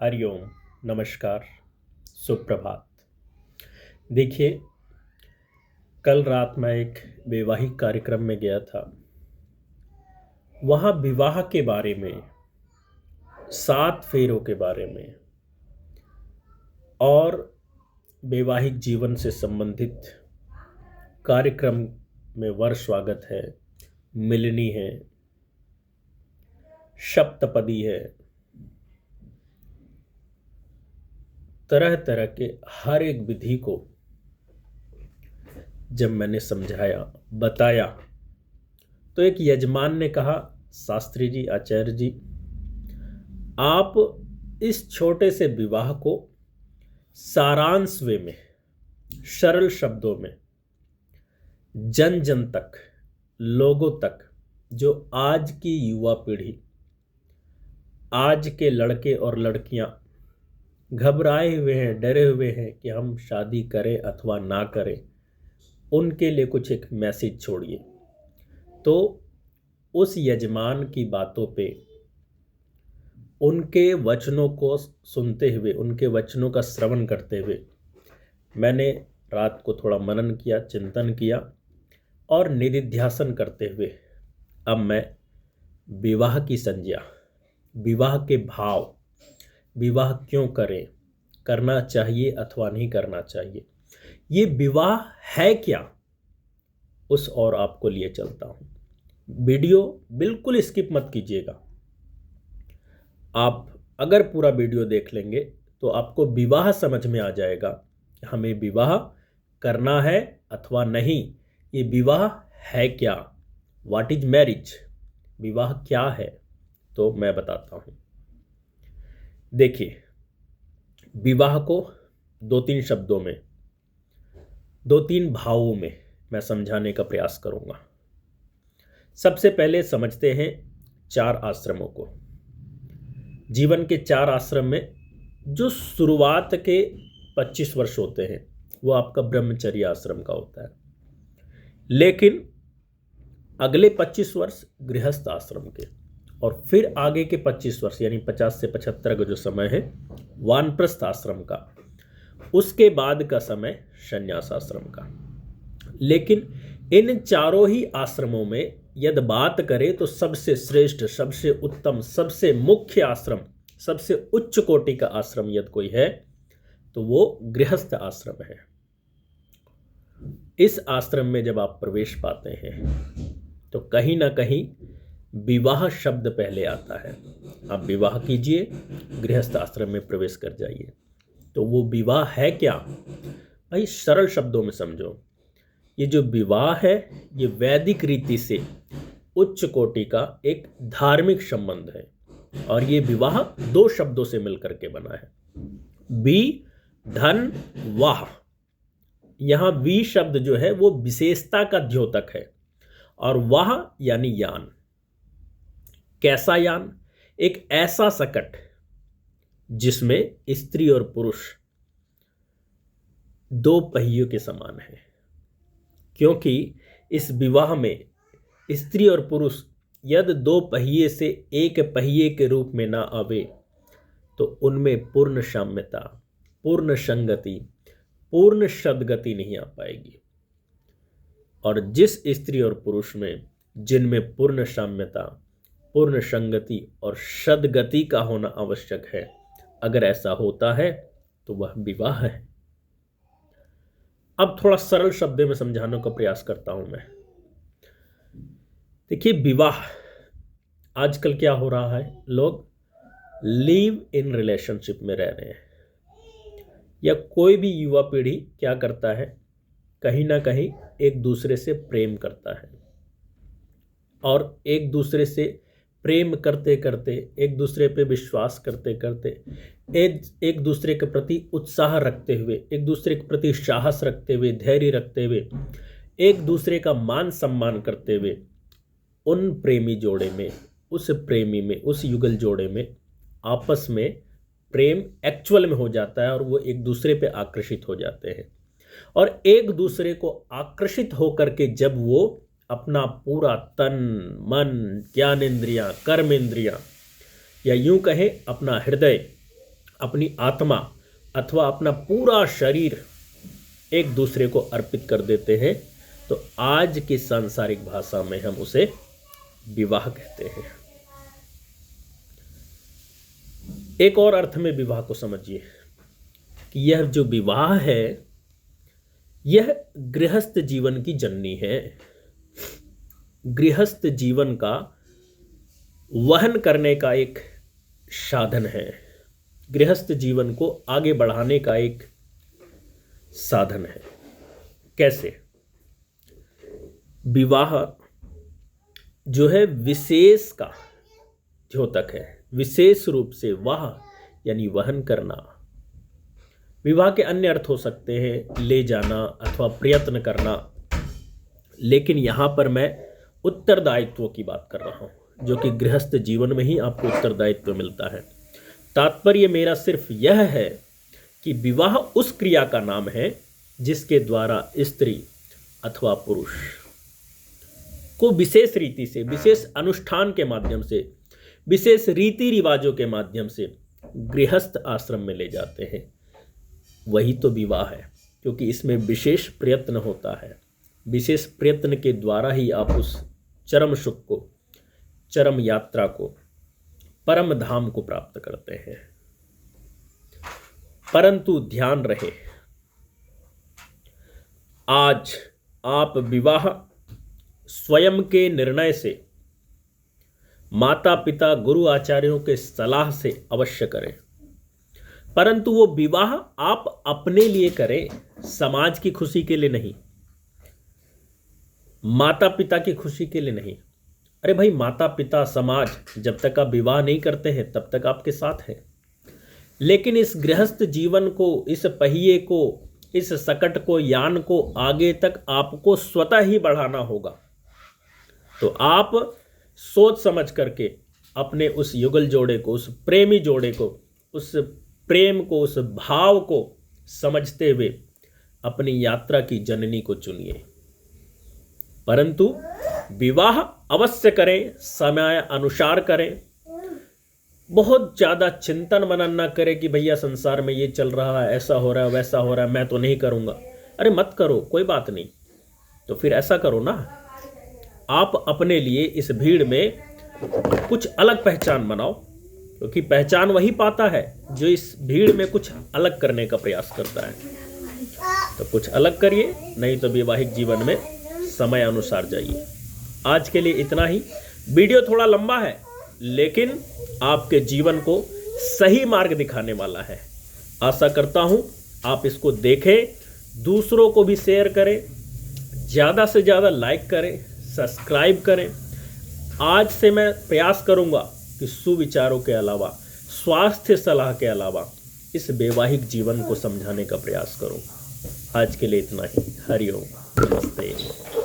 हरिओम। नमस्कार। सुप्रभात। देखिए, कल रात मैं एक वैवाहिक कार्यक्रम में गया था। वहाँ विवाह के बारे में, 7 फेरों के बारे में और वैवाहिक जीवन से संबंधित कार्यक्रम में वर स्वागत है, मिलनी है, सप्तपदी है, तरह तरह के हर एक विधि को जब मैंने समझाया, बताया, तो एक यजमान ने कहा, शास्त्री जी, आचार्य जी, आप इस छोटे से विवाह को सारांश वे में, सरल शब्दों में, जन जन तक, लोगों तक, जो आज की युवा पीढ़ी, आज के लड़के और लड़कियां घबराए हुए हैं, डरे हुए हैं कि हम शादी करें अथवा ना करें, उनके लिए कुछ एक मैसेज छोड़िए। तो उस यजमान की बातों पे, उनके वचनों को सुनते हुए, उनके वचनों का श्रवण करते हुए मैंने रात को थोड़ा मनन किया, चिंतन किया और निधिध्यासन करते हुए अब मैं विवाह की संज्ञा, विवाह के भाव, विवाह क्यों करें, करना चाहिए अथवा नहीं करना चाहिए, ये विवाह है क्या, उस और आपको लिए चलता हूं। वीडियो बिल्कुल स्किप मत कीजिएगा। आप अगर पूरा वीडियो देख लेंगे तो आपको विवाह समझ में आ जाएगा, हमें विवाह करना है अथवा नहीं, ये विवाह है क्या, व्हाट इज मैरिज, विवाह क्या है, तो मैं बताता हूं। देखिए, विवाह को 2-3 शब्दों में, 2-3 भावों में मैं समझाने का प्रयास करूंगा। सबसे पहले समझते हैं 4 आश्रमों को। जीवन के 4 आश्रम में जो शुरुआत के 25 वर्ष होते हैं वो आपका ब्रह्मचर्य आश्रम का होता है, लेकिन अगले 25 वर्ष गृहस्थ आश्रम के, और फिर आगे के 25 वर्ष यानी 50 से 75 का जो समय है वानप्रस्थ आश्रम का, उसके बाद का समय संन्यास आश्रम का। लेकिन इन चारों ही आश्रमों में यदि बात करें तो सबसे श्रेष्ठ, सबसे उत्तम, सबसे मुख्य आश्रम, सबसे उच्च कोटि का आश्रम यदि कोई है तो वो गृहस्थ आश्रम है। इस आश्रम में जब आप प्रवेश पाते हैं तो कहीं ना कहीं विवाह शब्द पहले आता है। आप विवाह कीजिए, गृहस्थ आश्रम में प्रवेश कर जाइए। तो वो विवाह है क्या भाई, सरल शब्दों में समझो। ये जो विवाह है ये वैदिक रीति से उच्च कोटि का एक धार्मिक संबंध है, और ये विवाह 2 शब्दों से मिलकर के बना है, बी धन वाह। यहां वी शब्द जो है वो विशेषता का द्योतक है, और वाह यानी यान। कैसा यान? एक ऐसा सकट जिसमें स्त्री और पुरुष 2 पहियों के समान है, क्योंकि इस विवाह में स्त्री और पुरुष यदि 2 पहिए से 1 पहिए के रूप में ना आवे तो उनमें पूर्ण साम्यता, पूर्ण संगति, पूर्ण सद्गति नहीं आ पाएगी। और जिस स्त्री और पुरुष में, जिनमें पूर्ण साम्यता, पूर्ण संगति और सद्गति का होना आवश्यक है, अगर ऐसा होता है तो वह विवाह है। अब थोड़ा सरल शब्दों में समझाने का प्रयास करता हूं मैं। देखिए, विवाह आजकल क्या हो रहा है, लोग लिव इन रिलेशनशिप में रह रहे हैं, या कोई भी युवा पीढ़ी क्या करता है, कहीं ना कहीं एक दूसरे से प्रेम करता है, और एक दूसरे से प्रेम करते करते, एक दूसरे पे विश्वास करते करते, एक दूसरे के प्रति उत्साह रखते हुए, एक दूसरे के प्रति साहस रखते हुए, धैर्य रखते हुए, एक दूसरे का मान सम्मान करते हुए, उन प्रेमी जोड़े में, उस प्रेमी में, उस युगल जोड़े में आपस में प्रेम एक्चुअल में हो जाता है, और वो एक दूसरे पे आकर्षित हो जाते हैं। और एक दूसरे को आकर्षित होकर के जब वो अपना पूरा तन, मन, ज्ञानेंद्रियां, कर्मेंद्रियां, या यूं कहें अपना हृदय, अपनी आत्मा अथवा अपना पूरा शरीर एक दूसरे को अर्पित कर देते हैं, तो आज की सांसारिक भाषा में हम उसे विवाह कहते हैं। एक और अर्थ में विवाह को समझिए कि यह जो विवाह है यह गृहस्थ जीवन की जननी है। गृहस्थ जीवन का वहन करने का एक साधन है, गृहस्थ जीवन को आगे बढ़ाने का एक साधन है। कैसे? विवाह जो है विशेष का द्योतक है, विशेष रूप से वाह यानी वहन करना। विवाह के अन्य अर्थ हो सकते हैं, ले जाना अथवा प्रयत्न करना, लेकिन यहां पर मैं उत्तरदायित्व की बात कर रहा हूं, जो कि गृहस्थ जीवन में ही आपको उत्तरदायित्व मिलता है। तात्पर्य मेरा सिर्फ यह है कि विवाह उस क्रिया का नाम है जिसके द्वारा स्त्री अथवा पुरुष को विशेष रीति से, विशेष अनुष्ठान के माध्यम से, विशेष रीति रिवाजों के माध्यम से गृहस्थ आश्रम में ले जाते हैं। वही तो विवाह है, क्योंकि इसमें विशेष प्रयत्न होता है। विशेष प्रयत्न के द्वारा ही आप उस चरम सुख को, चरम यात्रा को, परम धाम को प्राप्त करते हैं। परंतु ध्यान रहे, आज आप विवाह स्वयं के निर्णय से, माता पिता गुरु आचार्यों के सलाह से अवश्य करें, परंतु वो विवाह आप अपने लिए करें, समाज की खुशी के लिए नहीं, माता पिता की खुशी के लिए नहीं। अरे भाई, माता पिता समाज जब तक आप विवाह नहीं करते हैं तब तक आपके साथ हैं, लेकिन इस गृहस्थ जीवन को, इस पहिए को, इस सकट को, यान को आगे तक आपको स्वतः ही बढ़ाना होगा। तो आप सोच समझ करके अपने उस युगल जोड़े को, उस प्रेमी जोड़े को, उस प्रेम को, उस भाव को समझते हुए अपनी यात्रा की जननी को चुनिए। परंतु विवाह अवश्य करें, समय अनुसार करें। बहुत ज़्यादा चिंतन मनन ना करें कि भैया संसार में ये चल रहा है, ऐसा हो रहा है, वैसा हो रहा है, मैं तो नहीं करूँगा। अरे मत करो, कोई बात नहीं। तो फिर ऐसा करो ना, आप अपने लिए इस भीड़ में कुछ अलग पहचान बनाओ, क्योंकि पहचान वही पाता है जो इस भीड़ में कुछ अलग करने का प्रयास करता है। तो कुछ अलग करिए, नहीं तो वैवाहिक जीवन में समय अनुसार जाइए। आज के लिए इतना ही। वीडियो थोड़ा लंबा है, लेकिन आपके जीवन को सही मार्ग दिखाने वाला है। आशा करता हूं आप इसको देखें, दूसरों को भी शेयर करें, ज़्यादा से ज़्यादा लाइक करें, सब्सक्राइब करें। आज से मैं प्रयास करूंगा कि सुविचारों के अलावा, स्वास्थ्य सलाह के अलावा इस वैवाहिक जीवन को समझाने का प्रयास करूं। आज के लिए इतना ही। हरि ओम, नमस्ते।